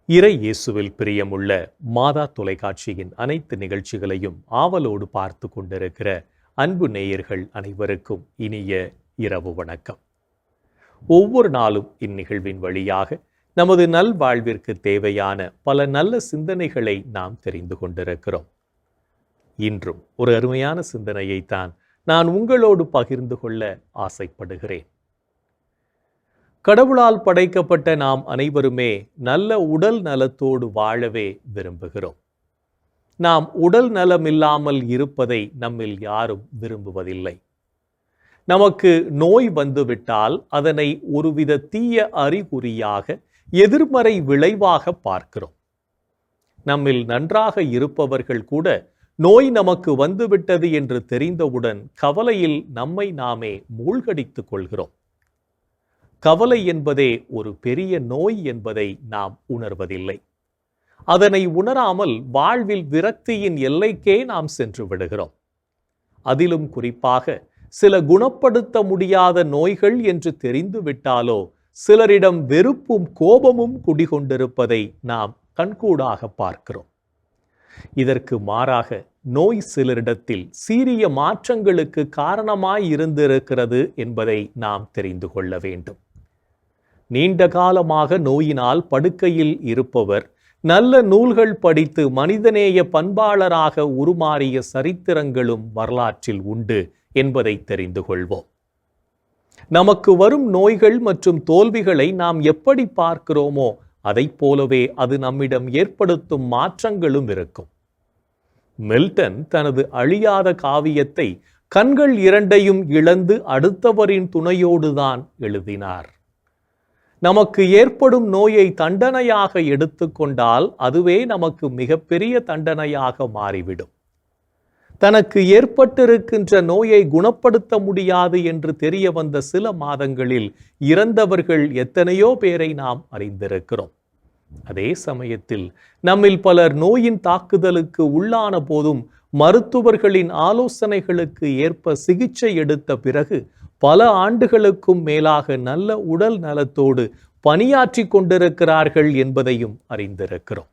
இறை இயேசுவில் பிரியமுள்ள மாதா தொலைக்காட்சியின் அனைத்து நிகழ்ச்சிகளையும் ஆவலோடு பார்த்து கொண்டிருக்கிற அன்பு நேயர்கள் அனைவருக்கும் இனிய இரவு வணக்கம். ஒவ்வொரு நாளும் இந்நிகழ்வின் வழியாக நமது நல்வாழ்விற்கு தேவையான பல நல்ல சிந்தனைகளை நாம் தெரிந்து கொண்டிருக்கிறோம். இன்றும் ஒரு அருமையான சிந்தனையைத்தான் நான் உங்களோடு பகிர்ந்து கொள்ள ஆசைப்படுகிறேன். கடவுளால் படைக்கப்பட்ட நாம் அனைவருமே நல்ல உடல் நலத்தோடு வாழவே விரும்புகிறோம். நாம் உடல் நலமில்லாமல் இருப்பதை நம்மில் யாரும் விரும்புவதில்லை. நமக்கு நோய் வந்துவிட்டால் அதனை ஒருவித தீய அறிகுறியாக, எதிர்மறை விளைவாக பார்க்கிறோம். நம்மில் நன்றாக இருப்பவர்கள் கூட நோய் நமக்கு வந்துவிட்டது என்று தெரிந்தவுடன் கவலையில் நம்மை நாமே மூழ்கடித்துக் கொள்கிறோம். கவலை என்பதே ஒரு பெரிய நோய் என்பதை நாம் உணர்வதில்லை. அதனை உணராமல் வாழ்வில் விரக்தியின் எல்லைக்கே நாம் சென்று விடுகிறோம். அதிலும் குறிப்பாக சில குணப்படுத்த முடியாத நோய்கள் என்று தெரிந்துவிட்டாலோ சிலரிடம் வெறுப்பும் கோபமும் குடிகொண்டிருப்பதை நாம் கண்கூடாக பார்க்கிறோம். இதற்கு மாறாக நோய் சிலரிடத்தில் சீரிய மாற்றங்களுக்கு காரணமாய் இருந்திருக்கிறது என்பதை நாம் தெரிந்து கொள்ள வேண்டும். நீண்ட காலமாக நோயினால் படுக்கையில் இருப்பவர் நல்ல நூல்கள் படித்து மனிதநேய பண்பாளராக உருமாறிய சரித்திரங்களும் வரலாற்றில் உண்டு என்பதை தெரிந்து கொள்வோம். நமக்கு வரும் நோய்கள் மற்றும் தோல்விகளை நாம் எப்படி பார்க்கிறோமோ அதைப் போலவே அது நம்மிடம் ஏற்படுத்தும் மாற்றங்களும் இருக்கும். மில்டன் தனது அழியாத காவியத்தை கண்கள் இரண்டையும் இழந்து அடுத்தவரின் துணையோடுதான் எழுதினார். நமக்கு ஏற்படும் நோயை தண்டனையாக எடுத்துக்கொண்டால் அதுவே நமக்கு மிகப்பெரிய தண்டனையாக மாறிவிடும். தனக்கு ஏற்பட்டிருக்கின்ற நோயை குணப்படுத்த முடியாது என்று தெரிய வந்த சில மாதங்களில் இறந்தவர்கள் எத்தனையோ பேரை நாம் அறிந்திருக்கிறோம். அதே சமயத்தில் நம்மில் பலர் நோயின் தாக்குதலுக்கு உள்ளான போதும் மருத்துவர்களின் ஆலோசனைகளுக்கு ஏற்ப சிகிச்சை எடுத்த பிறகு பல ஆண்டுகளுக்கும் மேலாக நல்ல உடல் நலத்தோடு பணியாற்றி கொண்டிருக்கிறார்கள் என்பதையும் அறிந்திருக்கிறோம்.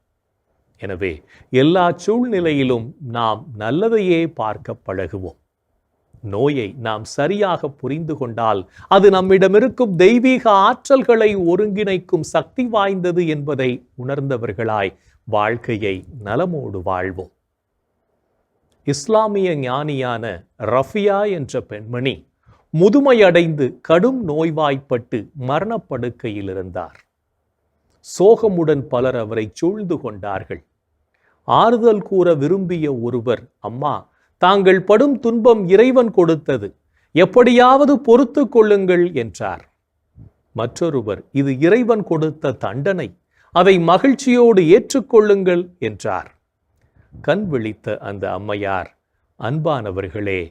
எனவே எல்லா சூழ்நிலையிலும் நாம் நல்லதையே பார்க்க பழகுவோம். நோயை நாம் சரியாக புரிந்து கொண்டால் அது நம்மிடமிருக்கும் தெய்வீக ஆற்றல்களை ஒருங்கிணைக்கும் சக்தி வாய்ந்தது என்பதை உணர்ந்தவர்களாய் வாழ்க்கையை நலமோடு வாழ்வோம். இஸ்லாமிய ஞானியான ரஃபியா என்ற பெண்மணி முதுமையடைந்து கடும் நோய்வாய்ப்பட்டு மரணப்படுக்கையில் இருந்தார். சோகமுடன் பலர் அவரை சூழ்ந்து கொண்டார்கள். ஆறுதல் கூற விரும்பிய ஒருவர், அம்மா, தாங்கள் படும் துன்பம் இறைவன் கொடுத்தது, எப்படியாவது பொறுத்து கொள்ளுங்கள் என்றார். மற்றொருவர், இது இறைவன் கொடுத்த தண்டனை, அதை மகிழ்ச்சியோடு ஏற்றுக்கொள்ளுங்கள் என்றார். கண் விழித்த அந்த அம்மையார், அன்பானவர்களே,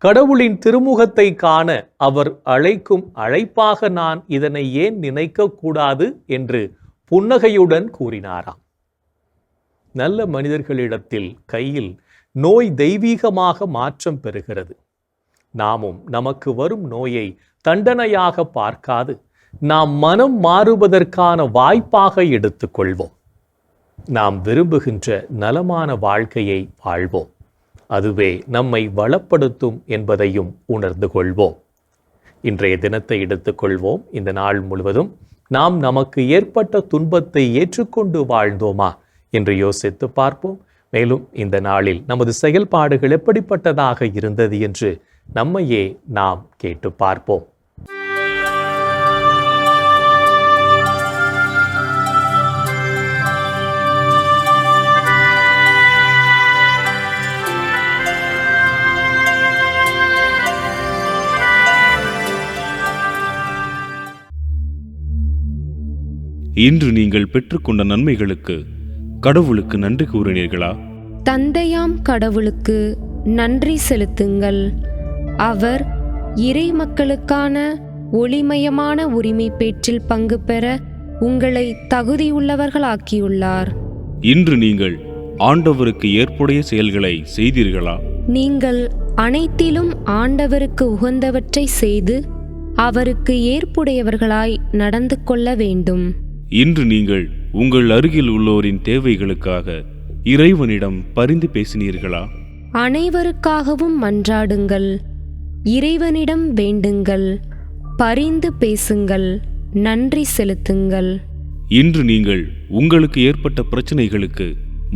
கடவுளின் திருமுகத்தை காண அவர் அழைக்கும் அழைப்பாக நான் இதனை ஏன் நினைக்க கூடாது என்று புன்னகையுடன் கூறினாராம். நல்ல மனிதர்களிடத்தில் கையில் நோய் தெய்வீகமாக மாற்றம் பெறுகிறது. நாமும் நமக்கு வரும் நோயை தண்டனையாக பார்க்காது நாம் மனம் மாறுவதற்கான வாய்ப்பாக எடுத்துக்கொள்வோம். நாம் விரும்புகின்ற நலமான வாழ்க்கையை வாழ்வோம். அதுவே நம்மை வளப்படுத்தும் என்பதையும் உணர்ந்து கொள்வோம். இன்றைய தினத்தை எடுத்துக்கொள்வோம். இந்த நாள் முழுவதும் நாம் நமக்கு ஏற்பட்ட துன்பத்தை ஏற்றுக்கொண்டு வாழ்ந்தோமா என்று யோசித்து பார்ப்போம். மேலும் இந்த நாளில் நமது செயல்பாடுகள் எப்படிப்பட்டதாக இருந்தது என்று நம்மையே நாம் கேட்டு பார்ப்போம். இன்று நீங்கள் பெற்றுக்கொண்ட நன்மைகளுக்கு கடவுளுக்கு நன்றி கூறினீர்களா? தந்தையாம் கடவுளுக்கு நன்றி செலுத்துங்கள். அவர் இறை மக்களுக்கான ஒளிமயமான உரிமை பேற்றில் பங்கு பெற உங்களை தகுதியுள்ளவர்களாக்கியுள்ளார். இன்று நீங்கள் ஆண்டவருக்கு ஏற்புடைய செயல்களை செய்தீர்களா? நீங்கள் அனைத்திலும் ஆண்டவருக்கு உகந்தவற்றை செய்து அவருக்கு ஏற்புடையவர்களாய் நடந்து கொள்ள வேண்டும். இன்று நீங்கள் உங்கள் அருகில் உள்ளோரின் தேவைகளுக்காக இறைவனிடம் பரிந்து பேசினீர்களா? அனைவருக்காகவும் மன்றாடுங்கள், இறைவனிடம் வேண்டுங்கள், பரிந்து பேசுங்கள், நன்றி செலுத்துங்கள். இன்று நீங்கள் உங்களுக்கு ஏற்பட்ட பிரச்சனைகளுக்கு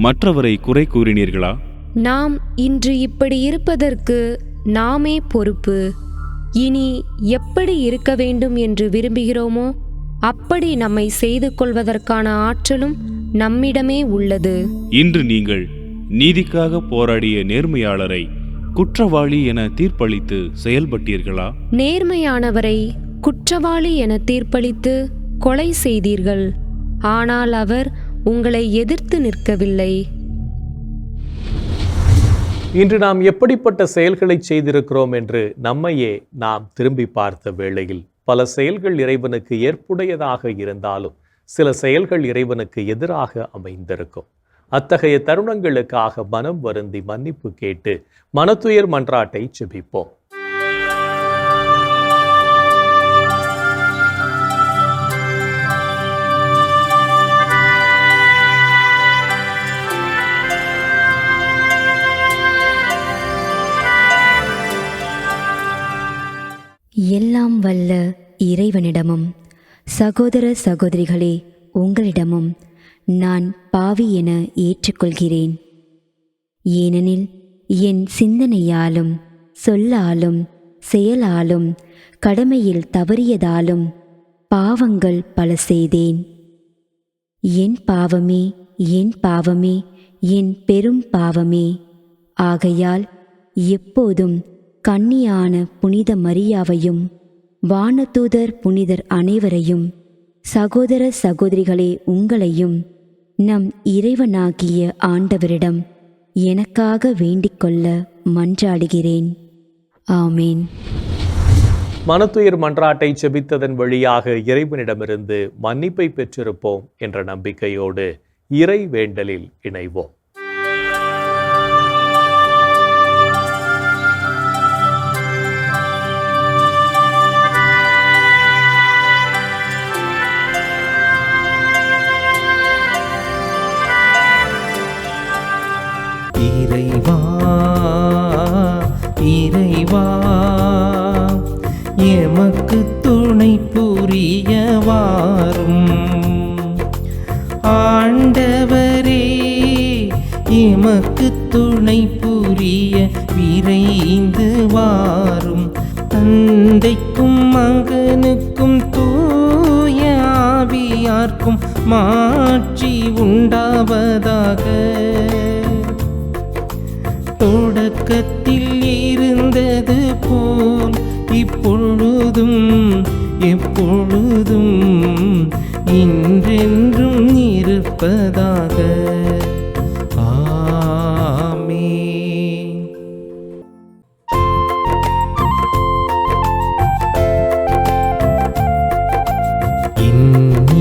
மற்றவரை குறை கூறினீர்களா? நாம் இன்று இப்படி இருப்பதற்கு நாமே பொறுப்பு. இனி எப்படி இருக்க வேண்டும் என்று விரும்புகிறோமோ அப்படி நம்மை செய்து கொள்வதற்கான ஆற்றலும் நம்மிடமே உள்ளது. இன்று நீங்கள் நீதிக்காக போராடிய நேர்மையாளரை குற்றவாளி என தீர்ப்பளித்து செயல்பட்டீர்களா? நேர்மையானவரை குற்றவாளி என தீர்ப்பளித்து கொலை செய்தீர்கள். ஆனால் அவர் உங்களை எதிர்த்து நிற்கவில்லை. இன்று நாம் எப்படிப்பட்ட செயல்களை செய்திருக்கிறோம் என்று நம்மையே நாம் திரும்பி பார்த்த வேளையில் பல செயல்கள் இறைவனுக்கு ஏற்புடையதாக இருந்தாலும் சில செயல்கள் இறைவனுக்கு எதிராக அமைந்திருக்கும். அத்தகைய தருணங்களுக்காக மனம் வருந்தி மன்னிப்பு கேட்டு மனத்துயர் மன்றாட்டை ஜெபிப்போம். எல்லாம் வல்ல இறைவனிடமும் சகோதர சகோதரிகளே உங்களிடமும் நான் பாவி என ஏற்றுக்கொள்கிறேன். ஏனெனில் என் சிந்தனையாலும் சொல்லாலும் செயலாலும் கடமையில் தவறியதாலும் பாவங்கள் பல செய்தேன். என் பாவமே, என் பாவமே, என் பெரும் பாவமே. ஆகையால் எப்போதும் கன்னியான புனித மரியாவையும் வானதூதர் புனிதர் அனைவரையும் சகோதர சகோதரிகளே உங்களையும் நம் இறைவனாகிய ஆண்டவரிடம் எனக்காக வேண்டிக்கொள்ள மன்றாடுகிறேன். ஆமேன். மனத்துயர் மன்றாட்டை ஜெபித்ததன் வழியாக இறைவனிடமிருந்து மன்னிப்பை பெற்றிருப்போம் என்ற நம்பிக்கையோடு இறை வேண்டலில் இணைவோம். இறைவா இறைவா எமக்கு துணை புரிய வாரும். ஆண்டவரே எமக்கு துணை புரிய விரைந்து வாரும். தந்தைக்கும் மகனுக்கும் தூய ஆவியார்க்கும் மாட்சி உண்டாவதாக. தொடக்கத்தில் இருந்தது போல் இப்பொழுதும் எப்பொழுதும் இன்றென்றும் இருப்பதாக. ஆமென்.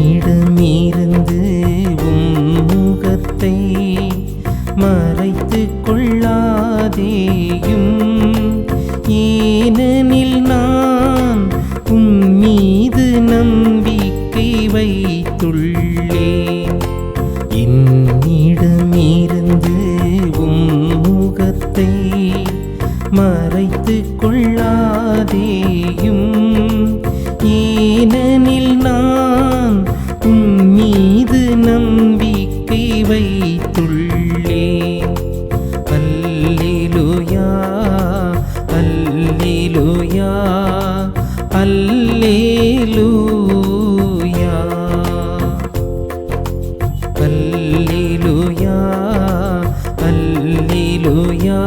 என்னிடமிருந்து உம் முகத்தை மறைத்து கொள்ளாதேயும். ஏனெனில் நான் உம் மீது நம்பிக்கை வைத்துள்ளேன். என்னிடமிருந்து உம் முகத்தை மறைத்து கொள்ளாதேயும். ஏனெனில் நான் உம் மீது நம்பிக்கை வைத்துள்ளேன். அல்லேலூயா அல்லேலூயா அல்லேலூயா அல்லேலூயா அல்லேலூயா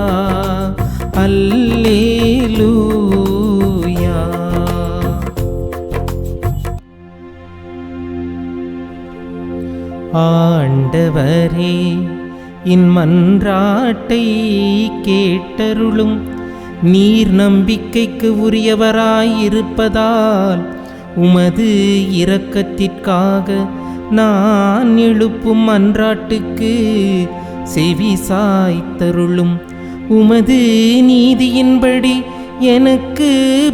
அல்லேலூயா. ஆண்டவரே என் மன்றாட்டை கேட்டருளும். நீர் நம்பிக்கைக்கு உரியவராயிருப்பதால் உமது இரக்கத்திற்காக நான் எழுப்பும் மன்றாட்டுக்கு செவி சாய்த்தருளும். உமது நீதியின்படி எனக்கு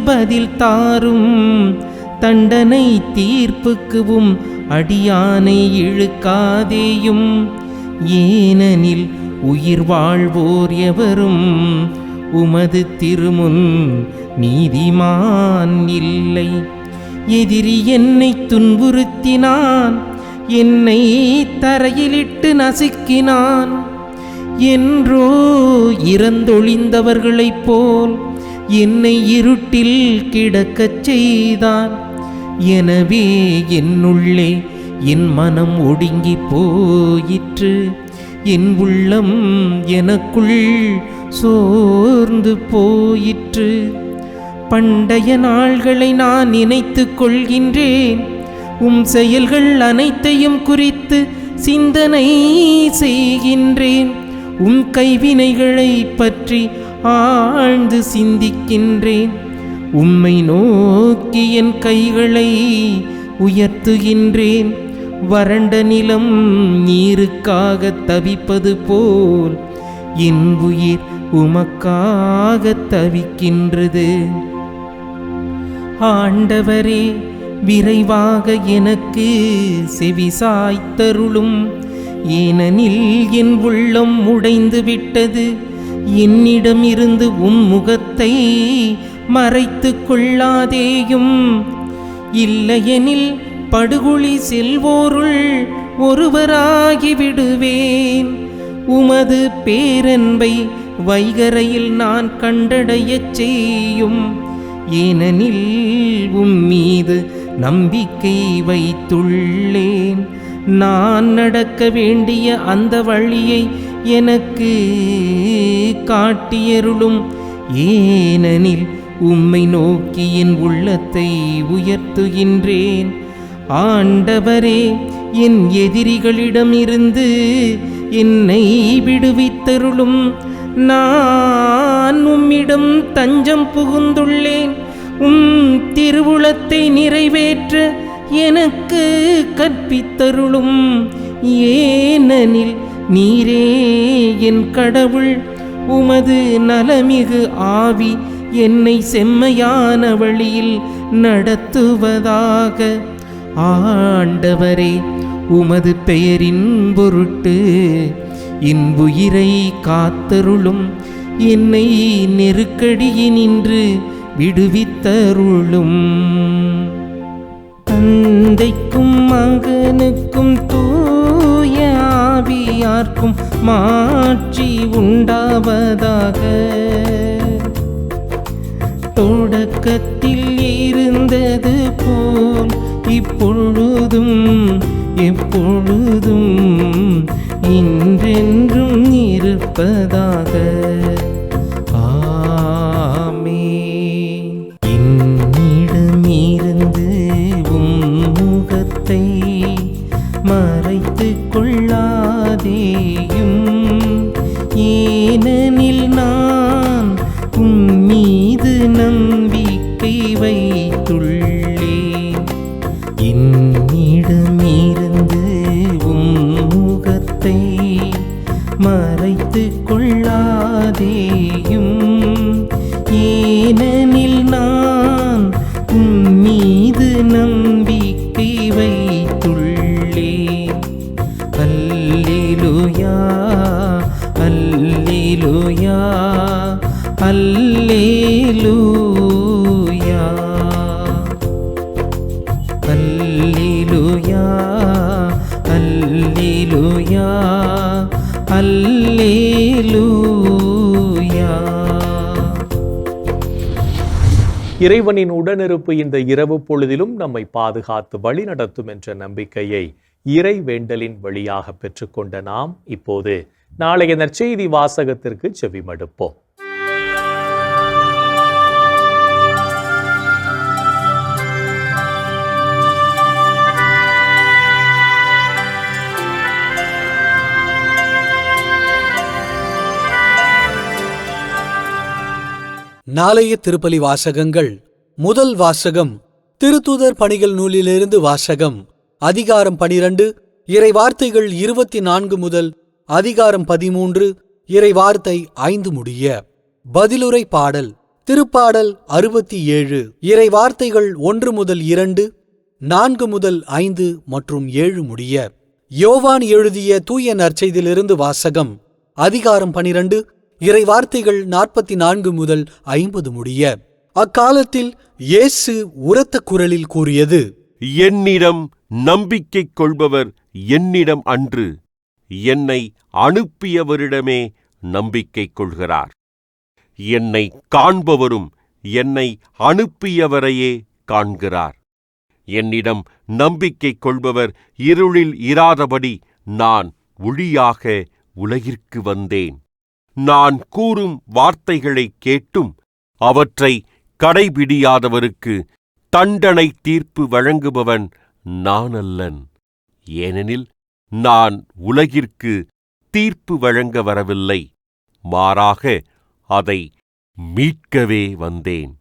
பதில் தாரும். தண்டனை தீர்ப்புக்குவும் அடியானை இழுக்காதேயும். ஏனெனில் உயிர் வாழ்வோர் எவரும் உமது திருமுன் நீதிமான் இல்லை. எதிரி என்னை துன்புறுத்தினான், என்னை தரையிலிட்டு நசுக்கினான். என்றோ இறந்தொழிந்தவர்களைப் போல் என்னை இருட்டில் கிடக்கச் செய்தான். எனவே என்னுள்ளே என் மனம் ஒடுங்கி போயிற்று, என் உள்ளம் எனக்குள் சோர்ந்து போயிற்று. பண்டைய நாள்களை நான் நினைத்துக் கொள்கின்றேன், உம் செயல்கள் அனைத்தையும் குறித்து சிந்தனை செய்கின்றேன். உம் கைவினைகளை பற்றி ஆழ்ந்து சிந்திக்கின்றேன். உம்மை நோக்கி என் கைகளை உயர்த்துகின்றேன். வறண்ட நிலம் நீருக்காக தவிப்பது போல் என் உயிர் உமக்காக தவிக்கின்றது. ஆண்டவரே, விரைவாக எனக்கு செவிசாய்த்தருளும். ஏனெனில் என் உள்ளம் உடைந்து விட்டது. என்னிடமிருந்து உம் முகத்தை மறைத்து கொள்ளாதேயும். இல்லையெனில் படுகுழி செல்வோருள் ஒருவராகி விடுவேன். உமது பேரன்பை வைகரையில் நான் கண்டடையச் செய்யும். ஏனெனில் உம் மீது நம்பிக்கை வைத்துள்ளேன். நான் நடக்க வேண்டிய அந்த வழியை எனக்கு காட்டியருளும். ஏனெனில் உம்மை நோக்கி என் உள்ளத்தை உயர்த்துகின்றேன். ஆண்டவரே, என் எதிரிகளிடமிருந்து என்னை விடுவித்தருளும். நான் உம்மிடம் தஞ்சம் புகுந்துள்ளேன். உம் திருவுளத்தை நிறைவேற்ற எனக்கு கற்பித்தருளும். ஏனெனில் நீரே என் கடவுள். உமது நலமிகு ஆவி என்னை செம்மையான வழியில் நடத்துவதாக. ஆண்டவரே, உமது பெயரின் பொருட்டு என் உயிரை காத்தருளும். என்னை நெருக்கடியினின்று விடுவித்தருளும். தந்தைக்கும் மகனுக்கும் தூய ஆவியார்க்கும் மாட்சி உண்டாவதாக. தொடக்கத்தில் இருந்தது போல் இப்பொழுதும் எப்பொழுதும் இன்றென்றும் இருப்பதாக. ஆமென். என்னிடமிருந்து உம் முகத்தை மறைத்துக் கொள்ளாதேயும். ஏனெனில் நான் உம் மீது நம்பிக்கை வைத்துள்ளேன். என்னிடமிருந்து உம் முகத்தை மறைத்துக் கொள்ளாதேயும். ஏனெனில் நான் உம் மீது நம்பிக்கை வைத்துள்ளேன். அல்லேலூயா, அல்லேலூயா, அல்லேலூயா, அல்லேலூயா, அல்லேலூயா, அல்லேலூயா. இறைவனின் உடனிருப்பு இந்த இரவு பொழுதிலும் நம்மை பாதுகாத்து வழிநடத்தும் என்ற நம்பிக்கையை இறை வேண்டலின் வழியாக பெற்றுக்கொண்ட நாம் இப்போது நாளைய நற்செய்தி வாசகத்திற்கு செவிமடுப்போம். நாளைய திருப்பலி வாசகங்கள். முதல் வாசகம் திருத்தூதர் பணிகள் நூலிலிருந்து வாசகம். அதிகாரம் 12, இறை வார்த்தைகள் 24 முதல் அதிகாரம் 13, இறை வார்த்தை 5 முடிய. பதிலுரை பாடல். திருப்பாடல் 67, இறை வார்த்தைகள் 1 முதல் 2, 4-5 மற்றும் 7 முடிய. யோவான் எழுதிய தூய நற்செய்தியிலிருந்து வாசகம். அதிகாரம் 12, இறை வார்த்தைகள் 44-50 முடிய. அக்காலத்தில் இயேசு உரத்த குரலில் கூறியது: என்னிடம் நம்பிக்கை கொள்பவர் என்னிடம் அன்று, என்னை அனுப்பியவரிடமே நம்பிக்கை கொள்கிறார். என்னை காண்பவரும் என்னை அனுப்பியவரையே காண்கிறார். என்னிடம் நம்பிக்கை கொள்பவர் இருளில் இராதபடி நான் ஒளியாக உலகிற்கு வந்தேன். நான் கூறும் வார்த்தைகளை கேட்டும் அவற்றை கடைபிடியாதவருக்கு தண்டனை தீர்ப்பு வழங்குபவன் நான் அல்லன். ஏனெனில் நான் உலகிற்கு தீர்ப்பு வழங்க வரவில்லை, மாறாக அதை மீட்கவே வந்தேன்.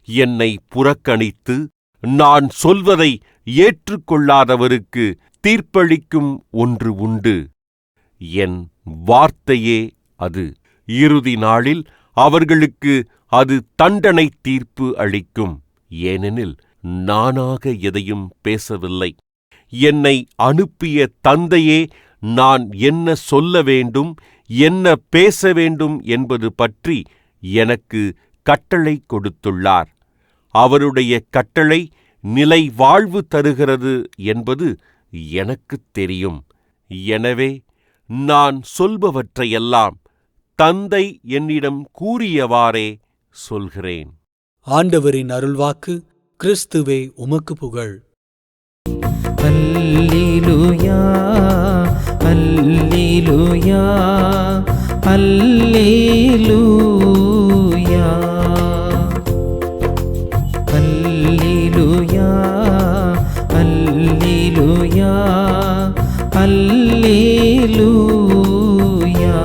என்னை புறக்கணித்து நான் சொல்வதை ஏற்றுக்கொள்ளாதவருக்கு தீர்ப்பளிக்கும் ஒன்று உண்டு. என் வார்த்தையே அது. இறுதி நாளில் அவர்களுக்கு அது தண்டனை தீர்ப்பு அளிக்கும். ஏனெனில் நானாக எதையும் பேசவில்லை, என்னை அனுப்பிய தந்தையே நான் என்ன சொல்ல வேண்டும், என்ன பேச வேண்டும் என்பது பற்றி எனக்கு கட்டளை கொடுத்துள்ளார். அவருடைய கட்டளை நிலை வாழ்வு தருகிறது என்பது எனக்குத் தெரியும். எனவே நான் சொல்பவற்றையெல்லாம் தந்தை என்னிடம் கூறியவாறே சொல்கிறேன். ஆண்டவரின் அருள்வாக்கு. கிறிஸ்துவே உமக்கு புகழ். அல்லேலூயா, அல்லேலூயா, அல்லேலூயா, அல்லேலூயா, அல்லேலூயா, அல்லேலூயா.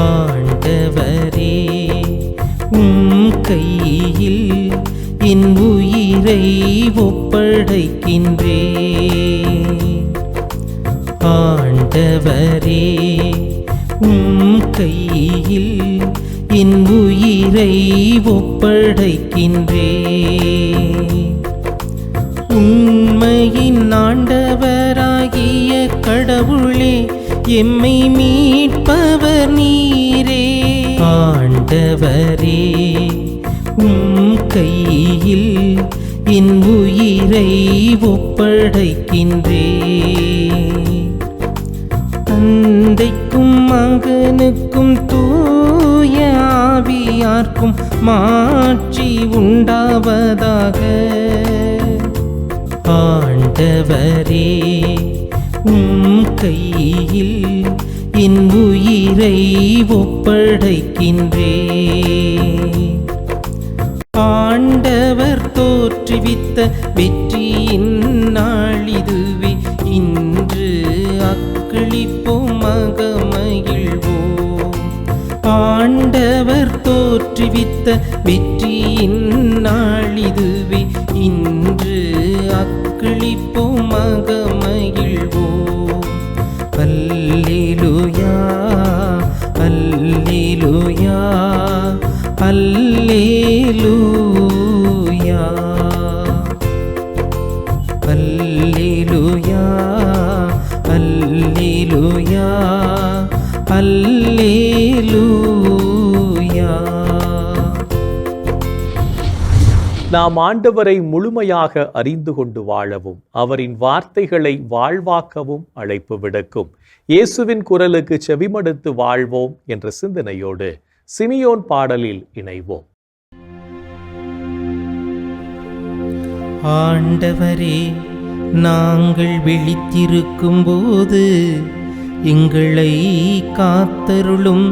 ஆண்டவரே, உம் கையில் என் உயிரை ஒப்படைக்கின்றேன். ஆண்டவரே, உம் கையில் என் உயிரை ஒப்படைக்கின்றேன். உண்மையின் ஆண்டவராகிய கடவுளே, எம்மை மீட்பவர் நீரே. ஆண்டவரே, உம் கையில் என் உயிரை ஒப்படைக்கின்றேன். தந்தைக்கும் மகனுக்கும் தூய ஆவியார்க்கும் மாட்சி உண்டாவதாக. ஆண்டவரே, உம் கையில் என் உயிரை ஒப்படைக்கின்றேன். ஆண்டவர் தோற்றுவித்த வெற்றியின் நாளிதுவே, இன்று அக்களிப்போம் மகிழ்வோம். ஆண்டவர் தோற்றுவித்த வெற்றியின் நாளிதுவே, இன்று அக்களிப்போம் மகிழ்வோம். அல்லேலூயா, அல்லேலூயா, அல்லேலூயா, அல்லேலூயா, அல்லேலூயா, அல்லேலூயா. நாம் ஆண்டவரை முழுமையாக அறிந்து கொண்டு வாழவும் அவரின் வார்த்தைகளை வாழ்வாக்கவும் அழைப்பு விடுக்கும் இயேசுவின் குரலுக்கு செவிமடுத்து வாழ்வோம் என்ற சிந்தனையோடு சிமியோன் பாடலில் இணைவோம். ஆண்டவரே, நாங்கள் விழித்திருக்கும் போது எங்களை காத்தருளும்.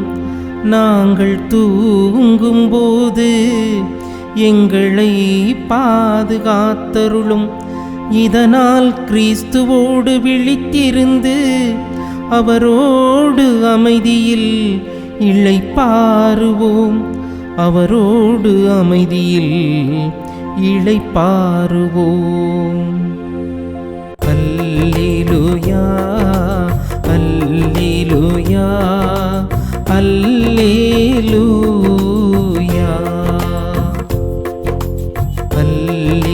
நாங்கள் தூங்கும் போது எங்களை பாதுகாத்தருளும். இதனால் கிறிஸ்துவோடு விழித்திருந்து அவரோடு அமைதியில் இளைப்பாறுவோம். அவரோடு அமைதியில் இளைப்பாறுவோம். அல்லேலூயா, அல்லேலூயா, அல்லேலூயா, அல்லேலூயா,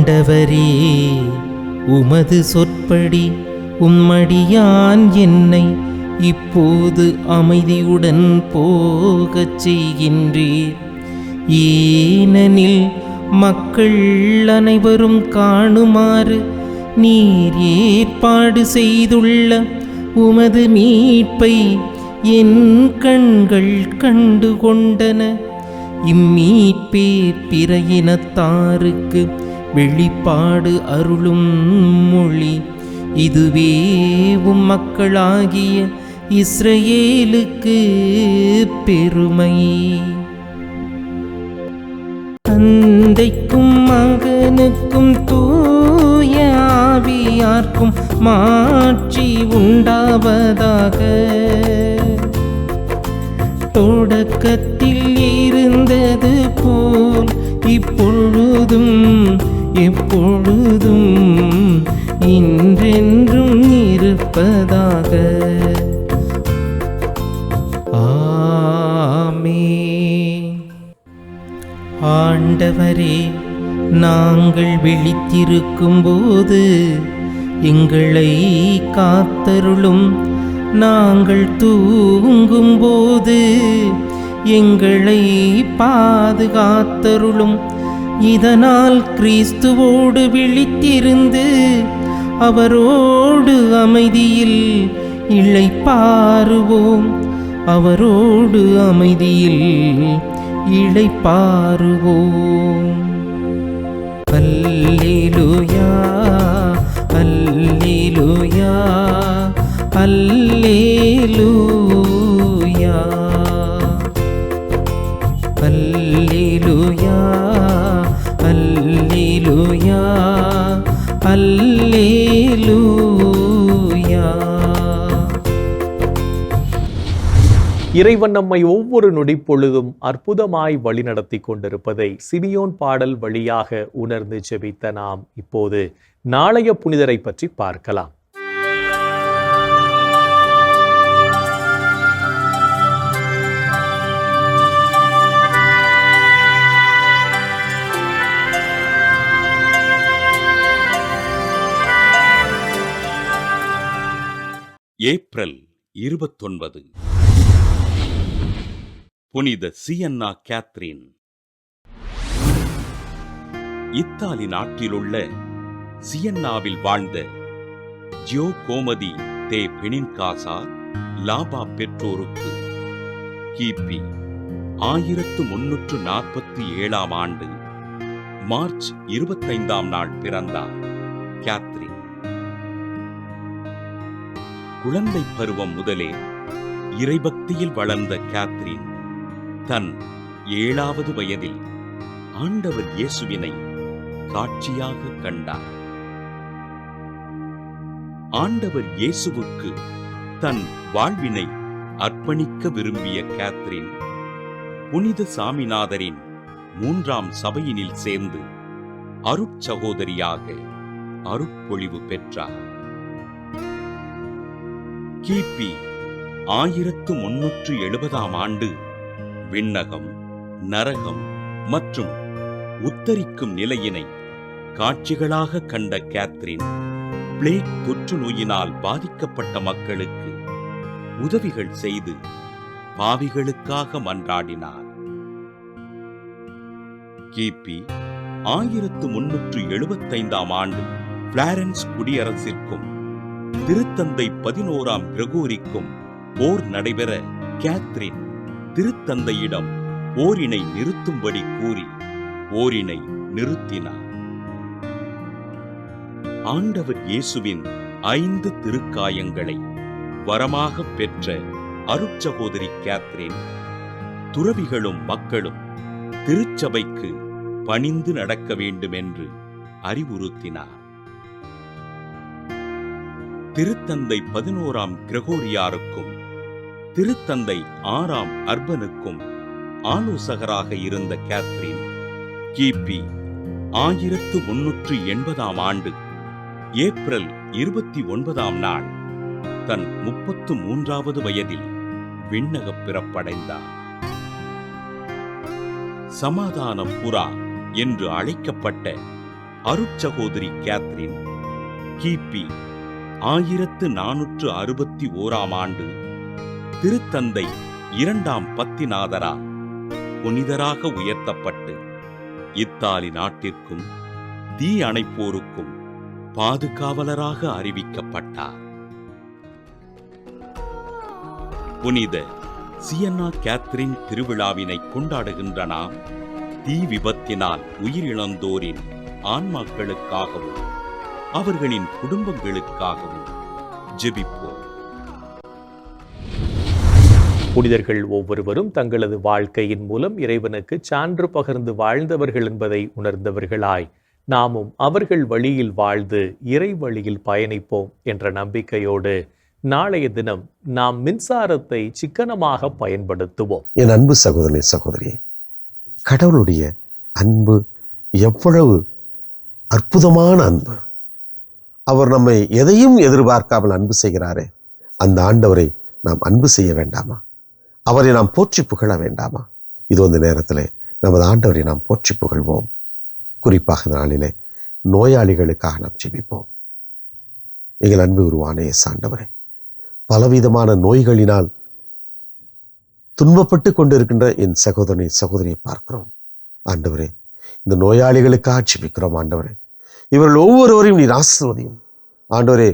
ஆண்டவரே, உமது சொற்படி உம்மடியான் என்னை இப்போது அமைதியுடன் போகச் செய்கின்றீர். ஏனெனில் மக்கள் அனைவரும் காணுமாறு நீர் ஏற்பாடு செய்துள்ள உமது மீட்பை என் கண்கள் கண்டு கொண்டன. இம்மீட்பே பிற இனத்தாருக்கு வெளிப்பாடு அருளும் மொழி. இதுவே உம் மக்களாகிய இஸ்ரவேலுக்கு பெருமை. தந்தைக்கும் மகனுக்கும் தூய ஆவியார்க்கும் மாட்சி உண்டாவதாக. தொடக்கத்தில் இருந்தது போல் இப்பொழுதும் எப்பொழுதும் இன்றென்றும் இருப்பதாக. ஆமென். ஆண்டவரே, நாங்கள் விழித்திருக்கும் போது எங்களை காத்தருளும். நாங்கள் தூங்கும் போது எங்களை பாதுகாத்தருளும். இதனால் கிறிஸ்துவோடு விழித்திருந்து அவரோடு அமைதியில் இளைப்பாறுவோம். அவரோடு அமைதியில் இளைப்பாறுவோம். அல்லேலூயா, அல்லேலூயா, அல்லேலூயா, அல்லேலூயா, அல்லேலூயா, அல்லேலூயா. இறைவன் நம்மை ஒவ்வொரு நொடிப்பொழுதும் அற்புதமாய் வழிநடத்தி கொண்டிருப்பதை சிமியோன் பாடல் வழியாக உணர்ந்து ஜெபித்த நாம் இப்போது நாளைய புனிதரை பற்றி பார்க்கலாம். ஏப்ரல் 29. புனித சியன்னா கேத்ரின். இத்தாலி நாட்டிலுள்ள சியன்னாவில் வாழ்ந்த ஜியோகோமதி தே பெனின்காசா லாபா பெற்றோருக்கு கிபி 1347 ஆண்டு மார்ச் 25 நாள் பிறந்தார் கேத்ரின். குழந்தை பருவம் முதலே இறைபக்தியில் வளர்ந்த கேத்ரின் தன் 7வது வயதில் ஆண்டவர் இயேசுவினை காட்சியாக கண்டார். ஆண்டவர் இயேசுவுக்கு தன் வாழ்வினை அர்ப்பணிக்க விரும்பிய கேத்ரின் புனித சாமிநாதரின் 3ஆம் சபையினில் சேர்ந்து அருட்சகோதரியாக அருட்பொழிவு பெற்றார். கிபி 1370 ஆண்டு விண்ணகம், நரகம் மற்றும் உத்தரிக்கும் நிலையினை காட்சிகளாக கண்ட கேத்ரின் பிளேக் தொற்று நோயினால் பாதிக்கப்பட்ட மக்களுக்கு உதவிகள் செய்து பாவிகளுக்காக மன்றாடினார். கிபி 1375 ஆண்டு பிளாரன்ஸ் குடியரசிற்கும் திருத்தந்தை 11ஆம் கிரகோரிக்கும் போர் நடைபெற கேத்ரின் திருத்தந்தையிடம் போரினை நிறுத்தும்படி கூறி போரினை நிறுத்தினார். ஆண்டவர் இயேசுவின் 5 திருக்காயங்களை வரமாக பெற்ற அருட்சகோதரி கேத்ரின் துறவிகளும் மக்களும் திருச்சபைக்கு பணிந்து நடக்க வேண்டும் என்று அறிவுறுத்தினார். திருத்தந்தை 11ஆம் கிரகோரியாருக்கும் திருத்தந்தை 6ஆம் அர்பனுக்கும் ஆலோசகராக இருந்த கேத்ரின் கிபி 1380 ஆண்டு ஏப்ரல் 29 நாள் தன் 33வது வயதில் விண்ணகப் பிறப்படைந்தார். சமாதான புறா என்று அழைக்கப்பட்ட அருட்சகோதரி கேத்ரின் கிபி 1461 திருத்தந்தை 2ஆம் பத்திநாதரால் புனிதராக உயர்த்தப்பட்டு இத்தாலி நாட்டிற்கும் தீ அணைப்போருக்கும் பாதுகாவலராக அறிவிக்கப்பட்டார். புனித சியன்னா கேத்ரின் திருவிழாவினை கொண்டாடுகின்ற நாம் தீ விபத்தினால் உயிரிழந்தோரின் ஆன்மாக்களுக்காகவும் அவர்களின் குடும்பங்களுக்காகவும் ஜெபிப்போம். புனிதர்கள் ஒவ்வொருவரும் தங்களது வாழ்க்கையின் மூலம் இறைவனுக்கு சான்று பகிர்ந்து வாழ்ந்தவர்கள் என்பதை உணர்ந்தவர்களாய் நாமும் அவர்கள் வழியில் வாழ்ந்து இறை வழியில் பயணிப்போம் என்ற நம்பிக்கையோடு நாளைய தினம் நாம் மின்சாரத்தை சிக்கனமாக பயன்படுத்துவோம். என் அன்பு சகோதரனே, சகோதரியே, கடவுளுடைய அன்பு எவ்வளவு அற்புதமான அன்பு! அவர் நம்மை எதையும் எதிர்பார்க்காமல் அன்பு செய்கிறாரே, அந்த ஆண்டவரை நாம் அன்பு செய்ய வேண்டாமா? அவரை நாம் போற்றி புகழ வேண்டாமா? இது இந்த நேரத்தில் நமது ஆண்டவரை நாம் போற்றி புகழ்வோம். குறிப்பாக நாளிலே நோயாளிகளுக்காக நாம் ஜெபிப்போம். எங்கள் அன்பு உருவான இயேசு ஆண்டவரே, பலவிதமான நோய்களினால் துன்பப்பட்டு கொண்டிருக்கின்ற என் சகோதரனை சகோதரியை பார்க்கிறோம். ஆண்டவரே, இந்த நோயாளிகளுக்காக ஜெபிக்கிறோம். ஆண்டவரே, இவர்கள் ஒவ்வொருவரையும் நீர் ஆசீர்வதியும். ஆண்டவரே,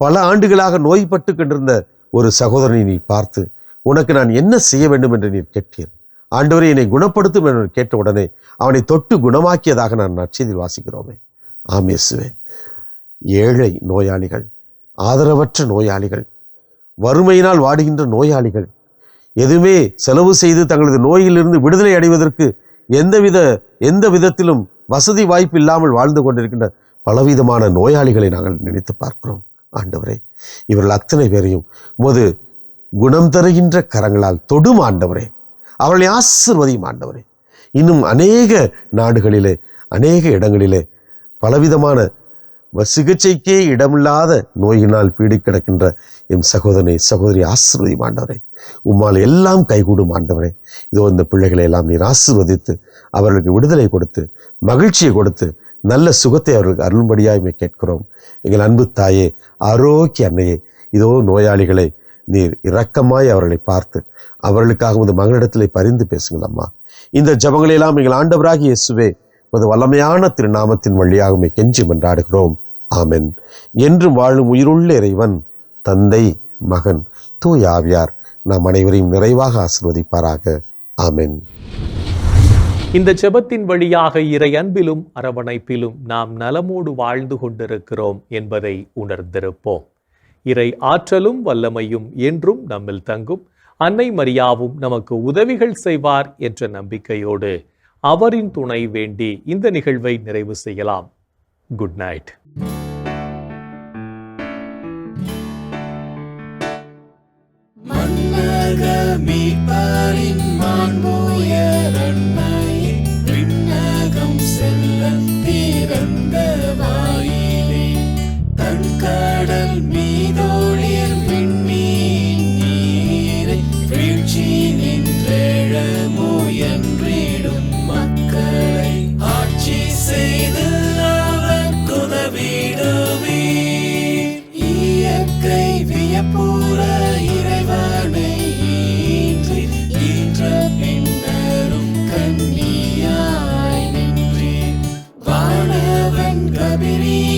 பல ஆண்டுகளாக நோய்பட்டு கொண்டிருந்த ஒரு சகோதரனை நீ பார்த்து உனக்கு நான் என்ன செய்ய வேண்டும் என்று நீர் கேட்டீர். ஆண்டவரே, என்னை குணப்படுத்தும் என்று கேட்ட உடனே அவனை தொட்டு குணமாக்கியதாக நான் நற்செய்தியில் வாசிக்கிறோமே. ஆமேசுவே, ஏழை நோயாளிகள், ஆதரவற்ற நோயாளிகள், வறுமையினால் வாடுகின்ற நோயாளிகள், எதுவுமே செலவு செய்து தங்களது நோயிலிருந்து விடுதலை அடைவதற்கு எந்த விதத்திலும் வசதி வாய்ப்பு இல்லாமல் வாழ்ந்து கொண்டிருக்கின்ற பலவிதமான நோயாளிகளை நாங்கள் நினைத்து பார்க்கிறோம். ஆண்டவரே, இவர்கள் அத்தனை பேரையும் உமது குணம் தருகின்ற கரங்களால் தொடும் ஆண்டவரே. அவர்களை ஆசீர்வதியும் ஆண்டவரே. இன்னும் அநேக நாடுகளிலே, அநேக இடங்களிலே பலவிதமான சிகிச்சைக்கே இடமில்லாத நோயினால் பீடி கிடக்கின்ற எம் சகோதரனை சகோதரி ஆசீர்வதியும் ஆண்டவரே. உம்மால் எல்லாம் கைகூடும் ஆண்டவரே. இதோ இந்த பிள்ளைகளை எல்லாம் நீர் ஆசீர்வதித்து அவர்களுக்கு விடுதலை கொடுத்து மகிழ்ச்சியை கொடுத்து நல்ல சுகத்தை அவர்களுக்கு அருள்படியாய் கேட்கிறோம். எங்கள் அன்பு தாயே, ஆரோக்கிய அன்னையே, இதோ நோயாளிகளை நீர் இரக்கமாய் அவர்களை பார்த்து அவர்களுக்காக உமது மகனிடத்திலே பரிந்து பேசுங்கள் அம்மா. இந்த ஜபங்களை எல்லாம் எங்கள் ஆண்டவராகிய இயேசுவே உமது வல்லமையான திருநாமத்தின் வழியாக கெஞ்சி மன்றாடுகிறோம். ஆமென். என்றும் வாழும் உயிருள்ள இறைவன் தந்தை, மகன், தூய ஆவியார் நாம் அனைவரையும் நிறைவாக ஆசீர்வதிப்பாராக. ஆமென். இந்த ஜெபத்தின் வழியாக இறை அன்பிலும் அரவணைப்பிலும் நாம் நலமோடு வாழ்ந்து கொண்டிருக்கிறோம் என்பதை உணர்ந்திருப்போம். இறை ஆற்றலும் வல்லமையும் என்றும் நம்மில் தங்கும். அன்னை மரியாவும் நமக்கு உதவிகள் செய்வார் என்ற நம்பிக்கையோடு அவரின் துணை வேண்டி இந்த நிகழ்வை நிறைவு செய்யலாம். Good night. கன்னியாய் நின்று வானவன் கபிரி